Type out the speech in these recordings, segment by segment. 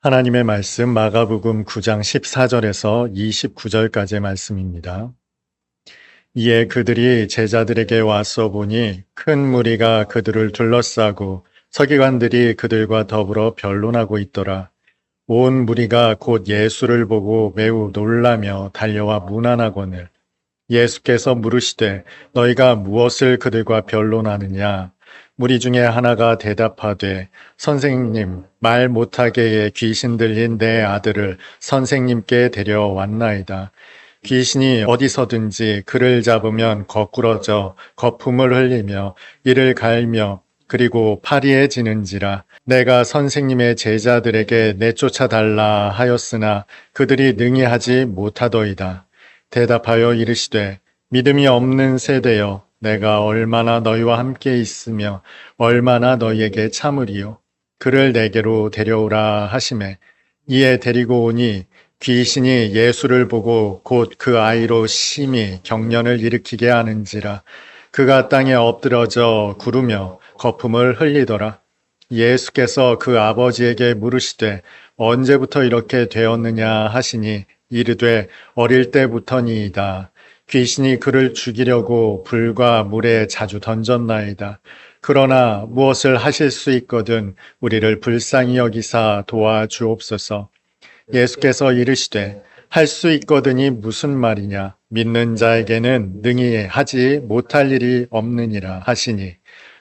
하나님의 말씀 마가복음 9장 14절에서 29절까지의 말씀입니다. 이에 그들이 제자들에게 와서 보니 큰 무리가 그들을 둘러싸고 서기관들이 그들과 더불어 변론하고 있더라. 온 무리가 곧 예수를 보고 매우 놀라며 달려와 문안하거늘 예수께서 물으시되 너희가 무엇을 그들과 변론하느냐? 무리 중에 하나가 대답하되 선생님 말 못하게 귀신 들린 내 아들을 선생님께 데려왔나이다. 귀신이 어디서든지 그를 잡으면 거꾸러져 거품을 흘리며 이를 갈며 그리고 파리해지는지라. 내가 선생님의 제자들에게 내쫓아 달라 하였으나 그들이 능히 하지 못하더이다. 대답하여 이르시되 믿음이 없는 세대여 내가 얼마나 너희와 함께 있으며 얼마나 너희에게 참으리요. 그를 내게로 데려오라 하시매 이에 데리고 오니 귀신이 예수를 보고 곧 그 아이로 심히 경련을 일으키게 하는지라. 그가 땅에 엎드러져 구르며 거품을 흘리더라. 예수께서 그 아버지에게 물으시되 언제부터 이렇게 되었느냐 하시니 이르되 어릴 때부터니이다. 귀신이 그를 죽이려고 불과 물에 자주 던졌나이다. 그러나 무엇을 하실 수 있거든 우리를 불쌍히 여기사 도와주옵소서. 예수께서 이르시되 할 수 있거든이 무슨 말이냐? 믿는 자에게는 능히 하지 못할 일이 없느니라 하시니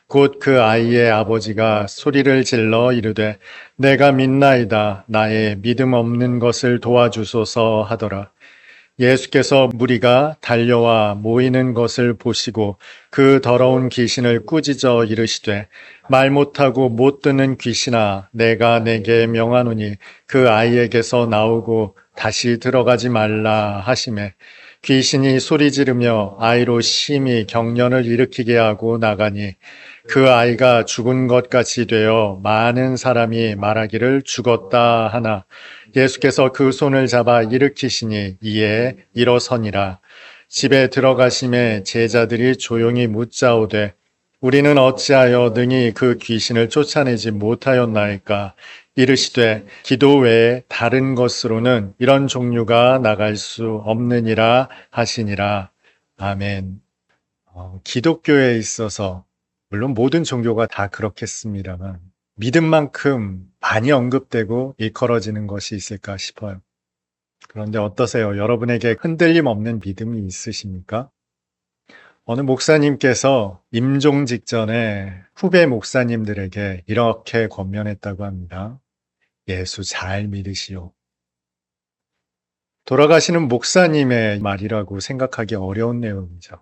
곧 그 아이의 아버지가 소리를 질러 이르되 내가 믿나이다. 나의 믿음 없는 것을 도와주소서 하더라. 예수께서 무리가 달려와 모이는 것을 보시고 그 더러운 귀신을 꾸짖어 이르시되 말 못하고 못 듣는 귀신아 내가 내게 명하노니 그 아이에게서 나오고 다시 들어가지 말라 하시매 귀신이 소리 지르며 아이로 심히 경련을 일으키게 하고 나가니 그 아이가 죽은 것 같이 되어 많은 사람이 말하기를 죽었다 하나 예수께서 그 손을 잡아 일으키시니 이에 일어서니라. 집에 들어가심에 제자들이 조용히 묻자오되 우리는 어찌하여 능히 그 귀신을 쫓아내지 못하였나이까? 이르시되 기도 외에 다른 것으로는 이런 종류가 나갈 수 없느니라 하시니라. 아멘. 기독교에 있어서 물론 모든 종교가 다 그렇겠습니다만 믿음만큼 많이 언급되고 일컬어지는 것이 있을까 싶어요. 그런데 어떠세요? 여러분에게 흔들림 없는 믿음이 있으십니까? 어느 목사님께서 임종 직전에 후배 목사님들에게 이렇게 권면했다고 합니다. 예수 잘 믿으시오. 돌아가시는 목사님의 말이라고 생각하기 어려운 내용이죠.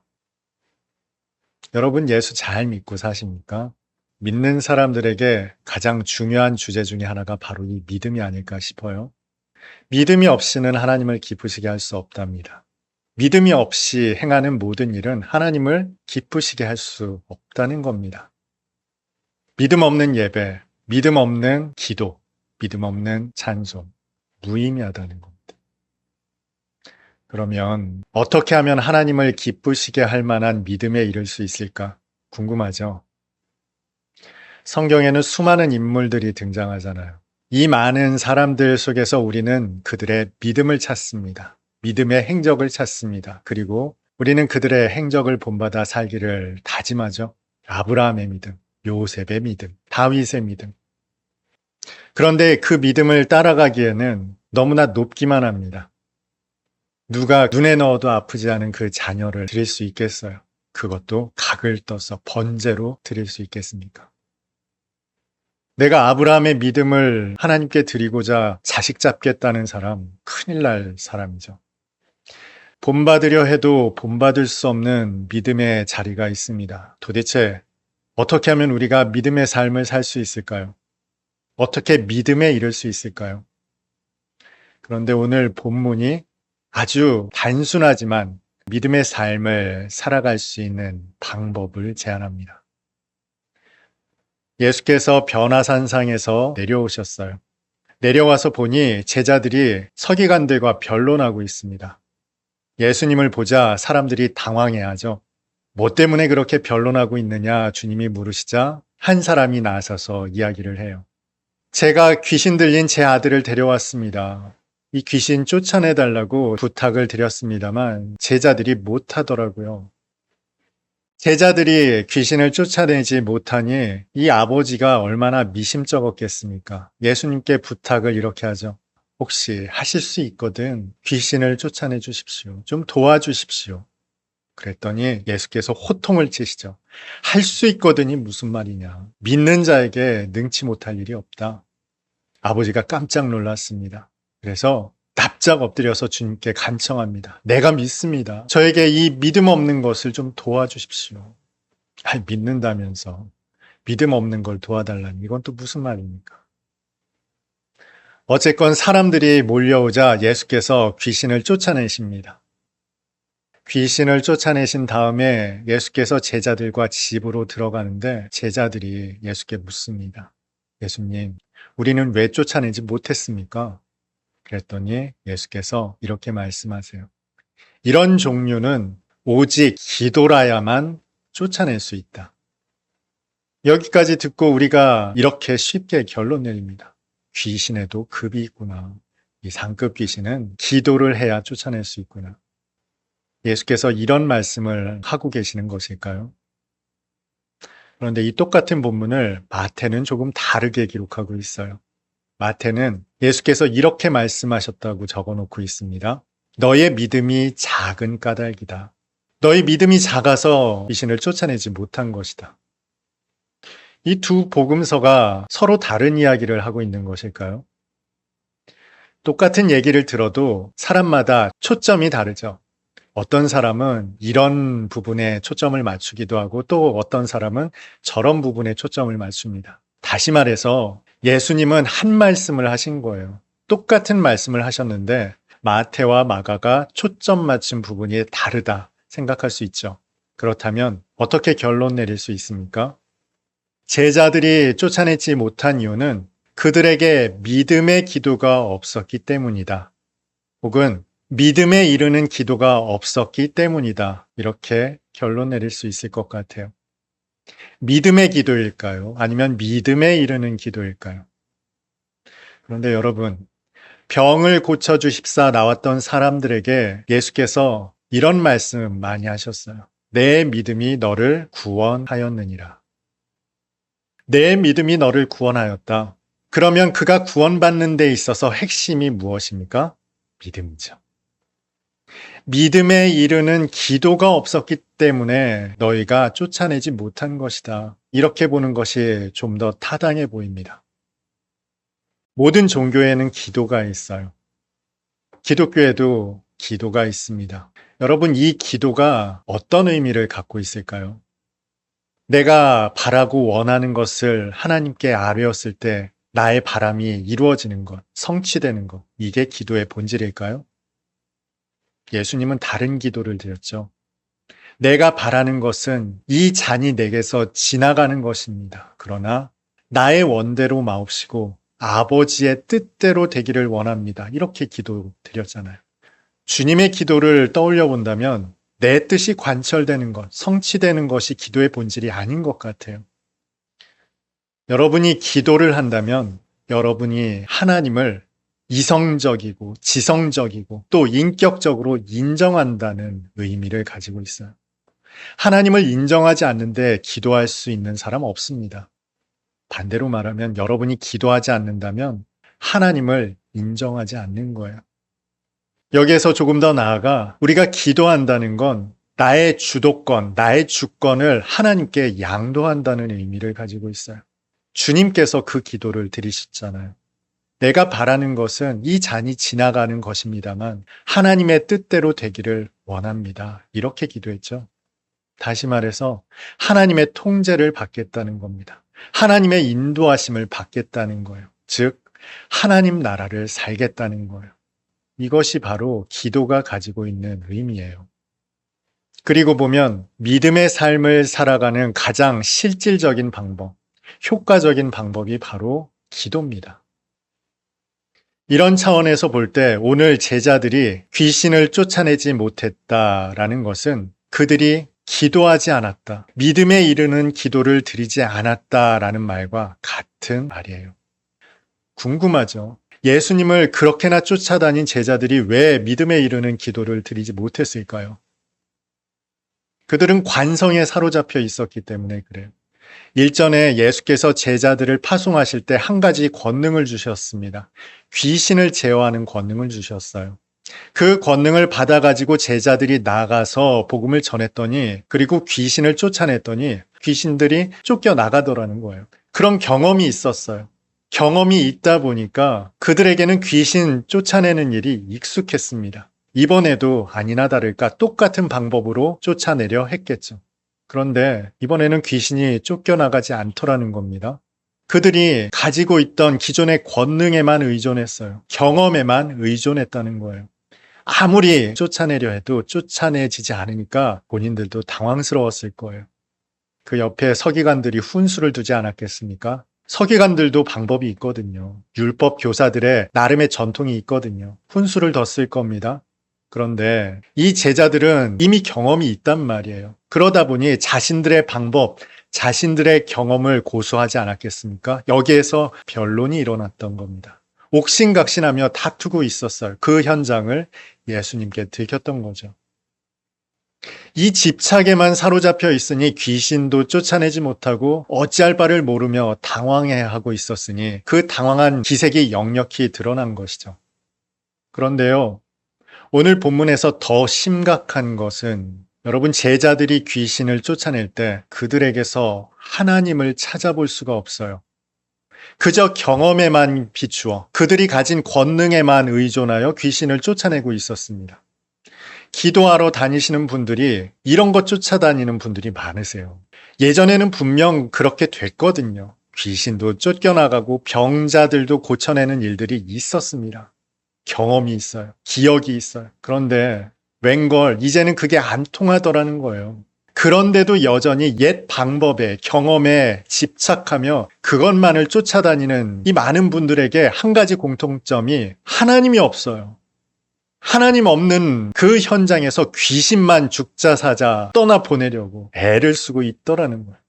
여러분 예수 잘 믿고 사십니까? 믿는 사람들에게 가장 중요한 주제 중에 하나가 바로 이 믿음이 아닐까 싶어요. 믿음이 없이는 하나님을 기쁘시게 할 수 없답니다. 믿음이 없이 행하는 모든 일은 하나님을 기쁘시게 할 수 없다는 겁니다. 믿음 없는 예배, 믿음 없는 기도, 믿음 없는 찬송, 무의미하다는 겁니다. 그러면 어떻게 하면 하나님을 기쁘시게 할 만한 믿음에 이를 수 있을까? 궁금하죠? 성경에는 수많은 인물들이 등장하잖아요. 이 많은 사람들 속에서 우리는 그들의 믿음을 찾습니다. 믿음의 행적을 찾습니다. 그리고 우리는 그들의 행적을 본받아 살기를 다짐하죠. 아브라함의 믿음, 요셉의 믿음, 다윗의 믿음. 그런데 그 믿음을 따라가기에는 너무나 높기만 합니다. 누가 눈에 넣어도 아프지 않은 그 자녀를 드릴 수 있겠어요? 그것도 각을 떠서 번제로 드릴 수 있겠습니까? 내가 아브라함의 믿음을 하나님께 드리고자 자식 잡겠다는 사람, 큰일 날 사람이죠. 본받으려 해도 본받을 수 없는 믿음의 자리가 있습니다. 도대체 어떻게 하면 우리가 믿음의 삶을 살 수 있을까요? 어떻게 믿음에 이를 수 있을까요? 그런데 오늘 본문이 아주 단순하지만 믿음의 삶을 살아갈 수 있는 방법을 제안합니다. 예수께서 변화산상에서 내려오셨어요. 내려와서 보니 제자들이 서기관들과 변론하고 있습니다. 예수님을 보자 사람들이 당황해하죠. 뭐 때문에 그렇게 변론하고 있느냐 주님이 물으시자 한 사람이 나서서 이야기를 해요. 제가 귀신 들린 제 아들을 데려왔습니다. 이 귀신 쫓아내달라고 부탁을 드렸습니다만 제자들이 못하더라고요. 제자들이 귀신을 쫓아내지 못하니 이 아버지가 얼마나 미심쩍었겠습니까? 예수님께 부탁을 이렇게 하죠. 혹시 하실 수 있거든 귀신을 쫓아내 주십시오. 좀 도와주십시오. 그랬더니 예수께서 호통을 치시죠. 할 수 있거든이 무슨 말이냐. 믿는 자에게 능치 못할 일이 없다. 아버지가 깜짝 놀랐습니다. 그래서 납작 엎드려서 주님께 간청합니다. 내가 믿습니다. 저에게 이 믿음 없는 것을 좀 도와주십시오. 아니, 믿는다면서 믿음 없는 걸 도와달라니 이건 또 무슨 말입니까? 어쨌건 사람들이 몰려오자 예수께서 귀신을 쫓아내십니다. 귀신을 쫓아내신 다음에 예수께서 제자들과 집으로 들어가는데 제자들이 예수께 묻습니다. 예수님, 우리는 왜 쫓아내지 못했습니까? 그랬더니 예수께서 이렇게 말씀하세요. 이런 종류는 오직 기도라야만 쫓아낼 수 있다. 여기까지 듣고 우리가 이렇게 쉽게 결론 내립니다. 귀신에도 급이 있구나. 이 상급 귀신은 기도를 해야 쫓아낼 수 있구나. 예수께서 이런 말씀을 하고 계시는 것일까요? 그런데 이 똑같은 본문을 마태는 조금 다르게 기록하고 있어요. 마태는 예수께서 이렇게 말씀하셨다고 적어놓고 있습니다. 너의 믿음이 작은 까닭이다. 너의 믿음이 작아서 귀신을 쫓아내지 못한 것이다. 이 두 복음서가 서로 다른 이야기를 하고 있는 것일까요? 똑같은 얘기를 들어도 사람마다 초점이 다르죠. 어떤 사람은 이런 부분에 초점을 맞추기도 하고 또 어떤 사람은 저런 부분에 초점을 맞춥니다. 다시 말해서 예수님은 한 말씀을 하신 거예요. 똑같은 말씀을 하셨는데 마태와 마가가 초점 맞춘 부분이 다르다 생각할 수 있죠. 그렇다면 어떻게 결론 내릴 수 있습니까? 제자들이 쫓아내지 못한 이유는 그들에게 믿음의 기도가 없었기 때문이다. 혹은 믿음에 이르는 기도가 없었기 때문이다. 이렇게 결론 내릴 수 있을 것 같아요. 믿음의 기도일까요? 아니면 믿음에 이르는 기도일까요? 그런데 여러분, 병을 고쳐주십사 나왔던 사람들에게 예수께서 이런 말씀 많이 하셨어요. 내 믿음이 너를 구원하였느니라. 내 믿음이 너를 구원하였다. 그러면 그가 구원받는 데 있어서 핵심이 무엇입니까? 믿음이죠. 믿음에 이르는 기도가 없었기 때문에 너희가 쫓아내지 못한 것이다. 이렇게 보는 것이 좀 더 타당해 보입니다. 모든 종교에는 기도가 있어요. 기독교에도 기도가 있습니다. 여러분, 이 기도가 어떤 의미를 갖고 있을까요? 내가 바라고 원하는 것을 하나님께 아뢰었을 때 나의 바람이 이루어지는 것, 성취되는 것, 이게 기도의 본질일까요? 예수님은 다른 기도를 드렸죠. 내가 바라는 것은 이 잔이 내게서 지나가는 것입니다. 그러나 나의 원대로 마옵시고 아버지의 뜻대로 되기를 원합니다. 이렇게 기도 드렸잖아요. 주님의 기도를 떠올려 본다면 내 뜻이 관철되는 것, 성취되는 것이 기도의 본질이 아닌 것 같아요. 여러분이 기도를 한다면 여러분이 하나님을 이성적이고 지성적이고 또 인격적으로 인정한다는 의미를 가지고 있어요. 하나님을 인정하지 않는데 기도할 수 있는 사람 없습니다. 반대로 말하면 여러분이 기도하지 않는다면 하나님을 인정하지 않는 거예요. 여기에서 조금 더 나아가 우리가 기도한다는 건 나의 주도권, 나의 주권을 하나님께 양도한다는 의미를 가지고 있어요. 주님께서 그 기도를 드리셨잖아요. 내가 바라는 것은 이 잔이 지나가는 것입니다만 하나님의 뜻대로 되기를 원합니다. 이렇게 기도했죠. 다시 말해서 하나님의 통제를 받겠다는 겁니다. 하나님의 인도하심을 받겠다는 거예요. 즉 하나님 나라를 살겠다는 거예요. 이것이 바로 기도가 가지고 있는 의미예요. 그리고 보면 믿음의 삶을 살아가는 가장 실질적인 방법, 효과적인 방법이 바로 기도입니다. 이런 차원에서 볼 때 오늘 제자들이 귀신을 쫓아내지 못했다라는 것은 그들이 기도하지 않았다, 믿음에 이르는 기도를 드리지 않았다라는 말과 같은 말이에요. 궁금하죠. 예수님을 그렇게나 쫓아다닌 제자들이 왜 믿음에 이르는 기도를 드리지 못했을까요? 그들은 관성에 사로잡혀 있었기 때문에 그래요. 일전에 예수께서 제자들을 파송하실 때 한 가지 권능을 주셨습니다. 귀신을 제어하는 권능을 주셨어요. 그 권능을 받아가지고 제자들이 나가서 복음을 전했더니, 그리고 귀신을 쫓아냈더니 귀신들이 쫓겨나가더라는 거예요. 그런 경험이 있었어요. 경험이 있다 보니까 그들에게는 귀신 쫓아내는 일이 익숙했습니다. 이번에도 아니나 다를까 똑같은 방법으로 쫓아내려 했겠죠. 그런데 이번에는 귀신이 쫓겨나가지 않더라는 겁니다. 그들이 가지고 있던 기존의 권능에만 의존했어요. 경험에만 의존했다는 거예요. 아무리 쫓아내려 해도 쫓아내지지 않으니까 본인들도 당황스러웠을 거예요. 그 옆에 서기관들이 훈수를 두지 않았겠습니까? 서기관들도 방법이 있거든요. 율법 교사들의 나름의 전통이 있거든요. 훈수를 뒀을 겁니다. 그런데 이 제자들은 이미 경험이 있단 말이에요. 그러다 보니 자신들의 방법, 자신들의 경험을 고수하지 않았겠습니까? 여기에서 변론이 일어났던 겁니다. 옥신각신하며 다투고 있었어요. 그 현장을 예수님께 들켰던 거죠. 이 집착에만 사로잡혀 있으니 귀신도 쫓아내지 못하고 어찌할 바를 모르며 당황해하고 있었으니 그 당황한 기색이 역력히 드러난 것이죠. 그런데요, 오늘 본문에서 더 심각한 것은 여러분, 제자들이 귀신을 쫓아낼 때 그들에게서 하나님을 찾아볼 수가 없어요. 그저 경험에만 비추어 그들이 가진 권능에만 의존하여 귀신을 쫓아내고 있었습니다. 기도하러 다니시는 분들이 이런 것 쫓아다니는 분들이 많으세요. 예전에는 분명 그렇게 됐거든요. 귀신도 쫓겨나가고 병자들도 고쳐내는 일들이 있었습니다. 경험이 있어요. 기억이 있어요. 그런데 웬걸 이제는 그게 안 통하더라는 거예요. 그런데도 여전히 옛 방법에, 경험에 집착하며 그것만을 쫓아다니는 이 많은 분들에게 한 가지 공통점이 하나님이 없어요. 하나님 없는 그 현장에서 귀신만 죽자 사자 떠나보내려고 애를 쓰고 있더라는 거예요.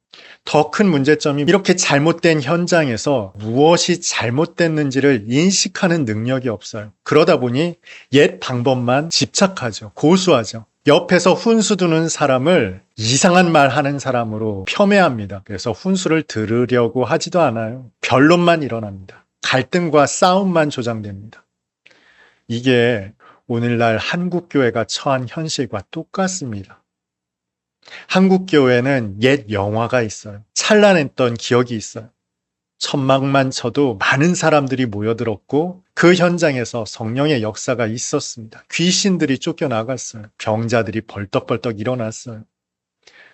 더 큰 문제점이 이렇게 잘못된 현장에서 무엇이 잘못됐는지를 인식하는 능력이 없어요. 그러다 보니 옛 방법만 집착하죠. 고수하죠. 옆에서 훈수 두는 사람을 이상한 말 하는 사람으로 폄훼합니다. 그래서 훈수를 들으려고 하지도 않아요. 변론만 일어납니다. 갈등과 싸움만 조장됩니다. 이게 오늘날 한국교회가 처한 현실과 똑같습니다. 한국교회는 옛 영화가 있어요. 찬란했던 기억이 있어요. 천막만 쳐도 많은 사람들이 모여들었고 그 현장에서 성령의 역사가 있었습니다. 귀신들이 쫓겨나갔어요. 병자들이 벌떡벌떡 일어났어요.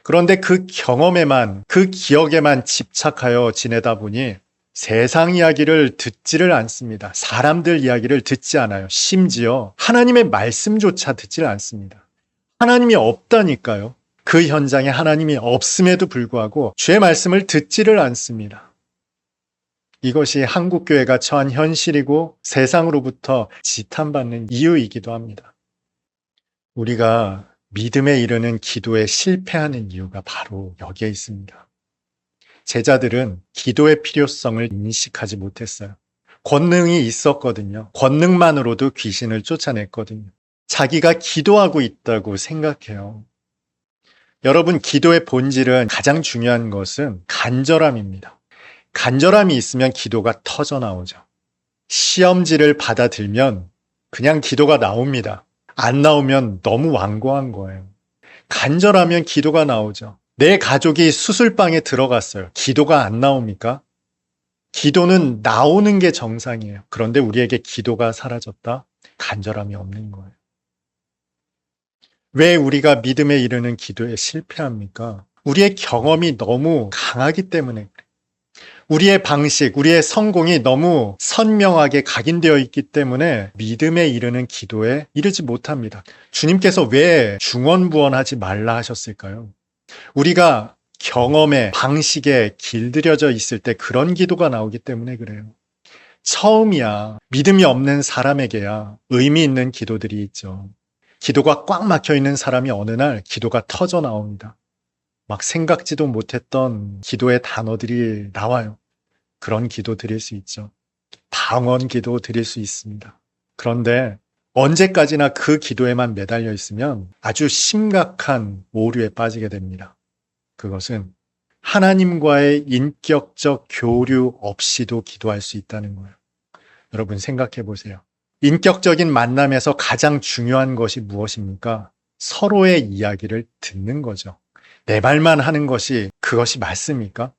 그런데 그 경험에만, 그 기억에만 집착하여 지내다 보니 세상 이야기를 듣지를 않습니다. 사람들 이야기를 듣지 않아요. 심지어 하나님의 말씀조차 듣지를 않습니다. 하나님이 없다니까요. 그 현장에 하나님이 없음에도 불구하고 주의 말씀을 듣지를 않습니다. 이것이 한국교회가 처한 현실이고 세상으로부터 지탄받는 이유이기도 합니다. 우리가 믿음에 이르는 기도에 실패하는 이유가 바로 여기에 있습니다. 제자들은 기도의 필요성을 인식하지 못했어요. 권능이 있었거든요. 권능만으로도 귀신을 쫓아냈거든요. 자기가 기도하고 있다고 생각해요. 여러분, 기도의 본질은 가장 중요한 것은 간절함입니다. 간절함이 있으면 기도가 터져 나오죠. 시험지를 받아들면 그냥 기도가 나옵니다. 안 나오면 너무 완고한 거예요. 간절하면 기도가 나오죠. 내 가족이 수술방에 들어갔어요. 기도가 안 나옵니까? 기도는 나오는 게 정상이에요. 그런데 우리에게 기도가 사라졌다? 간절함이 없는 거예요. 왜 우리가 믿음에 이르는 기도에 실패합니까? 우리의 경험이 너무 강하기 때문에 그래요. 우리의 방식, 우리의 성공이 너무 선명하게 각인되어 있기 때문에 믿음에 이르는 기도에 이르지 못합니다. 주님께서 왜 중언부언하지 말라 하셨을까요? 우리가 경험에, 방식에 길들여져 있을 때 그런 기도가 나오기 때문에 그래요. 처음이야, 믿음이 없는 사람에게야 의미 있는 기도들이 있죠. 기도가 꽉 막혀 있는 사람이 어느 날 기도가 터져 나옵니다. 막 생각지도 못했던 기도의 단어들이 나와요. 그런 기도 드릴 수 있죠. 방언 기도 드릴 수 있습니다. 그런데 언제까지나 그 기도에만 매달려 있으면 아주 심각한 오류에 빠지게 됩니다. 그것은 하나님과의 인격적 교류 없이도 기도할 수 있다는 거예요. 여러분 생각해 보세요. 인격적인 만남에서 가장 중요한 것이 무엇입니까? 서로의 이야기를 듣는 거죠. 내 말만 하는 것이 그것이 맞습니까?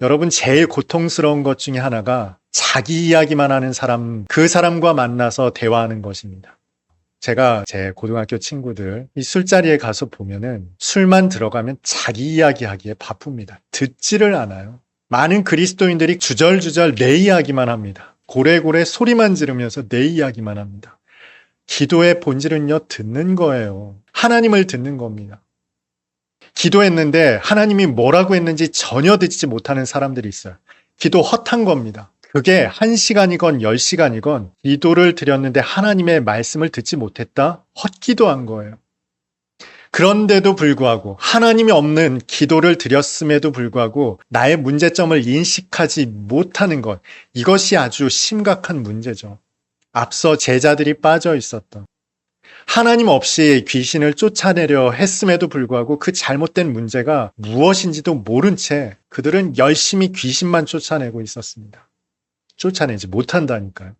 여러분 제일 고통스러운 것 중에 하나가 자기 이야기만 하는 사람, 그 사람과 만나서 대화하는 것입니다. 제가 제 고등학교 친구들 이 술자리에 가서 보면은 술만 들어가면 자기 이야기하기에 바쁩니다. 듣지를 않아요. 많은 그리스도인들이 주절주절 내 이야기만 합니다. 고래고래 소리만 지르면서 내 이야기만 합니다. 기도의 본질은요, 듣는 거예요. 하나님을 듣는 겁니다. 기도했는데 하나님이 뭐라고 했는지 전혀 듣지 못하는 사람들이 있어요. 기도 헛한 겁니다. 그게 1시간이건 10시간이건 기도를 드렸는데 하나님의 말씀을 듣지 못했다? 헛기도한 거예요. 그런데도 불구하고 하나님이 없는 기도를 드렸음에도 불구하고 나의 문제점을 인식하지 못하는 것, 이것이 아주 심각한 문제죠. 앞서 제자들이 빠져 있었던, 하나님 없이 귀신을 쫓아내려 했음에도 불구하고 그 잘못된 문제가 무엇인지도 모른 채 그들은 열심히 귀신만 쫓아내고 있었습니다. 쫓아내지 못한다니까요.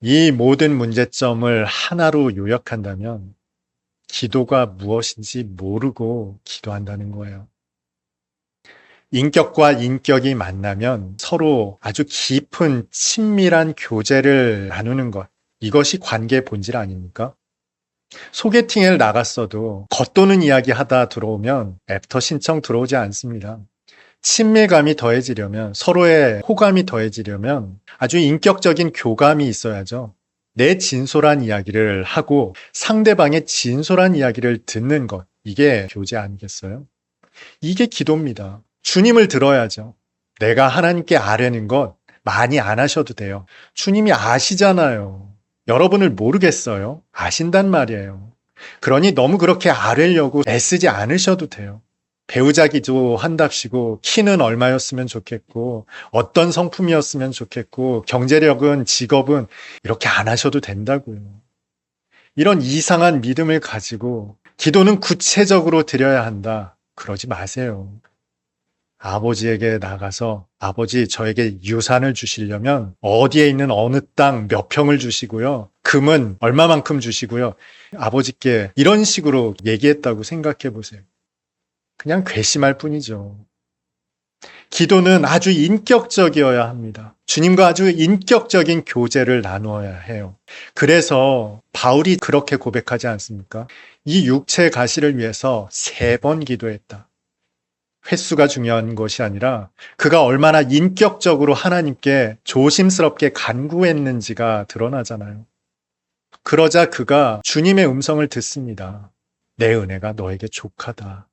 이 모든 문제점을 하나로 요약한다면 기도가 무엇인지 모르고 기도한다는 거예요. 인격과 인격이 만나면 서로 아주 깊은 친밀한 교제를 나누는 것, 이것이 관계의 본질 아닙니까? 소개팅을 나갔어도 겉도는 이야기 하다 들어오면 애프터 신청 들어오지 않습니다. 친밀감이 더해지려면, 서로의 호감이 더해지려면 아주 인격적인 교감이 있어야죠. 내 진솔한 이야기를 하고 상대방의 진솔한 이야기를 듣는 것, 이게 교제 아니겠어요? 이게 기도입니다. 주님을 들어야죠. 내가 하나님께 아뢰는 것 많이 안 하셔도 돼요. 주님이 아시잖아요. 여러분을 모르겠어요? 아신단 말이에요. 그러니 너무 그렇게 아뢰려고 애쓰지 않으셔도 돼요. 배우자 기도 한답시고 키는 얼마였으면 좋겠고 어떤 성품이었으면 좋겠고 경제력은 직업은 이렇게 안 하셔도 된다고요. 이런 이상한 믿음을 가지고 기도는 구체적으로 드려야 한다. 그러지 마세요. 아버지에게 나가서 아버지 저에게 유산을 주시려면 어디에 있는 어느 땅 몇 평을 주시고요. 금은 얼마만큼 주시고요. 아버지께 이런 식으로 얘기했다고 생각해 보세요. 그냥 괘씸할 뿐이죠. 기도는 아주 인격적이어야 합니다. 주님과 아주 인격적인 교제를 나누어야 해요. 그래서 바울이 그렇게 고백하지 않습니까? 이 육체 가시를 위해서 3번 기도했다. 횟수가 중요한 것이 아니라 그가 얼마나 인격적으로 하나님께 조심스럽게 간구했는지가 드러나잖아요. 그러자 그가 주님의 음성을 듣습니다. 내 은혜가 너에게 족하다.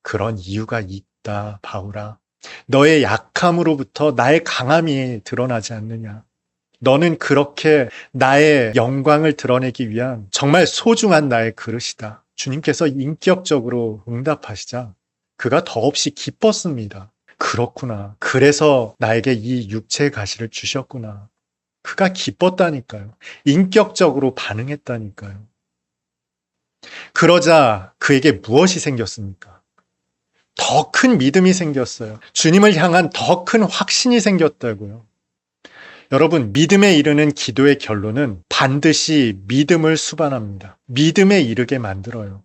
그런 이유가 있다, 바울아. 너의 약함으로부터 나의 강함이 드러나지 않느냐. 너는 그렇게 나의 영광을 드러내기 위한 정말 소중한 나의 그릇이다. 주님께서 인격적으로 응답하시자 그가 더없이 기뻤습니다. 그렇구나. 그래서 나에게 이 육체의 가시를 주셨구나. 그가 기뻤다니까요. 인격적으로 반응했다니까요. 그러자 그에게 무엇이 생겼습니까? 더 큰 믿음이 생겼어요. 주님을 향한 더 큰 확신이 생겼다고요. 여러분, 믿음에 이르는 기도의 결론은 반드시 믿음을 수반합니다. 믿음에 이르게 만들어요.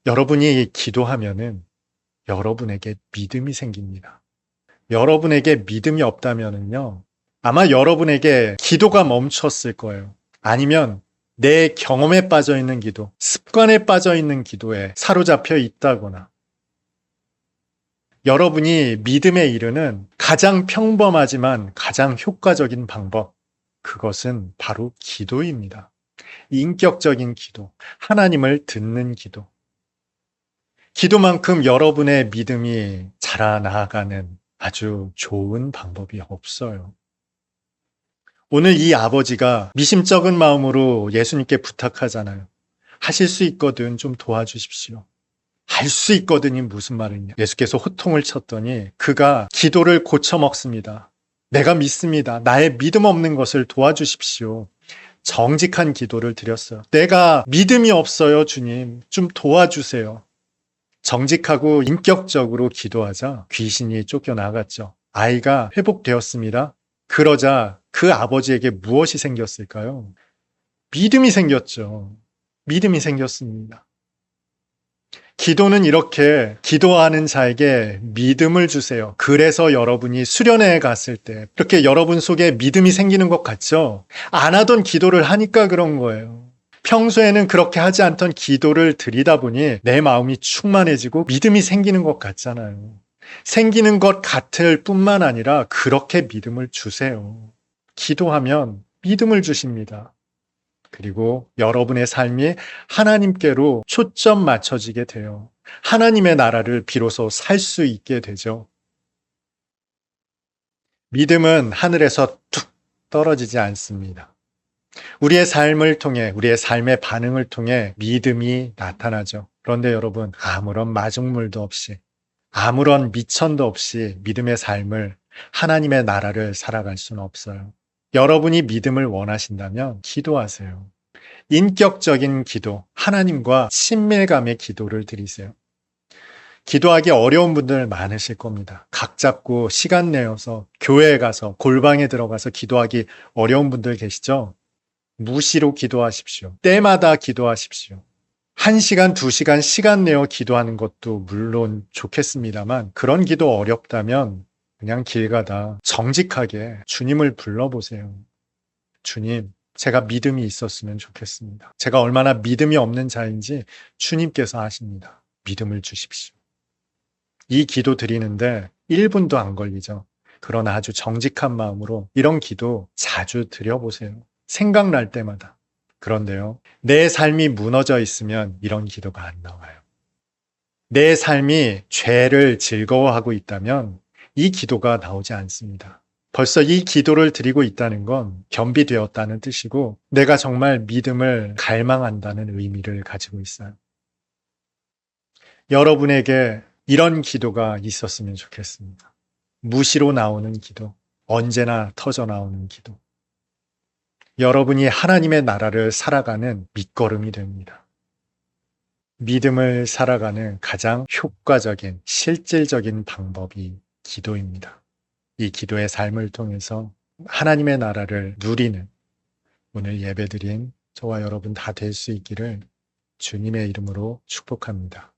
여러분이 기도하면은 여러분에게 믿음이 생깁니다. 여러분에게 믿음이 없다면은요, 아마 여러분에게 기도가 멈췄을 거예요. 아니면 내 경험에 빠져 있는 기도, 습관에 빠져 있는 기도에 사로잡혀 있다거나, 여러분이 믿음에 이르는 가장 평범하지만 가장 효과적인 방법, 그것은 바로 기도입니다. 인격적인 기도, 하나님을 듣는 기도. 기도만큼 여러분의 믿음이 자라나가는 아주 좋은 방법이 없어요. 오늘 이 아버지가 미심쩍은 마음으로 예수님께 부탁하잖아요. 하실 수 있거든 좀 도와주십시오. 할 수 있거든이 무슨 말이냐. 예수께서 호통을 쳤더니 그가 기도를 고쳐먹습니다. 내가 믿습니다. 나의 믿음 없는 것을 도와주십시오. 정직한 기도를 드렸어요. 내가 믿음이 없어요, 주님. 좀 도와주세요. 정직하고 인격적으로 기도하자 귀신이 쫓겨나갔죠. 아이가 회복되었습니다. 그러자 그 아버지에게 무엇이 생겼을까요? 믿음이 생겼죠. 믿음이 생겼습니다. 기도는 이렇게 기도하는 자에게 믿음을 주세요. 그래서 여러분이 수련회에 갔을 때 이렇게 여러분 속에 믿음이 생기는 것 같죠? 안 하던 기도를 하니까 그런 거예요. 평소에는 그렇게 하지 않던 기도를 드리다 보니 내 마음이 충만해지고 믿음이 생기는 것 같잖아요. 생기는 것 같을 뿐만 아니라 그렇게 믿음을 주세요. 기도하면 믿음을 주십니다. 그리고 여러분의 삶이 하나님께로 초점 맞춰지게 돼요. 하나님의 나라를 비로소 살 수 있게 되죠. 믿음은 하늘에서 툭 떨어지지 않습니다. 우리의 삶을 통해, 우리의 삶의 반응을 통해 믿음이 나타나죠. 그런데 여러분, 아무런 마중물도 없이, 아무런 미천도 없이 믿음의 삶을, 하나님의 나라를 살아갈 수는 없어요. 여러분이 믿음을 원하신다면 기도하세요. 인격적인 기도, 하나님과 친밀감의 기도를 드리세요. 기도하기 어려운 분들 많으실 겁니다. 각 잡고 시간 내어서 교회에 가서 골방에 들어가서 기도하기 어려운 분들 계시죠? 무시로 기도하십시오. 때마다 기도하십시오. 1시간, 2시간 시간 내어 기도하는 것도 물론 좋겠습니다만 그런 기도 어렵다면 그냥 길 가다 정직하게 주님을 불러보세요. 주님, 제가 믿음이 있었으면 좋겠습니다. 제가 얼마나 믿음이 없는 자인지 주님께서 아십니다. 믿음을 주십시오. 이 기도 드리는데 1분도 안 걸리죠. 그러나 아주 정직한 마음으로 이런 기도 자주 드려보세요. 생각날 때마다. 그런데요, 내 삶이 무너져 있으면 이런 기도가 안 나와요. 내 삶이 죄를 즐거워하고 있다면 이 기도가 나오지 않습니다. 벌써 이 기도를 드리고 있다는 건 겸비되었다는 뜻이고 내가 정말 믿음을 갈망한다는 의미를 가지고 있어요. 여러분에게 이런 기도가 있었으면 좋겠습니다. 무시로 나오는 기도, 언제나 터져 나오는 기도. 여러분이 하나님의 나라를 살아가는 밑거름이 됩니다. 믿음을 살아가는 가장 효과적인, 실질적인 방법이 기도입니다. 이 기도의 삶을 통해서 하나님의 나라를 누리는 오늘 예배드린 저와 여러분 다 될 수 있기를 주님의 이름으로 축복합니다.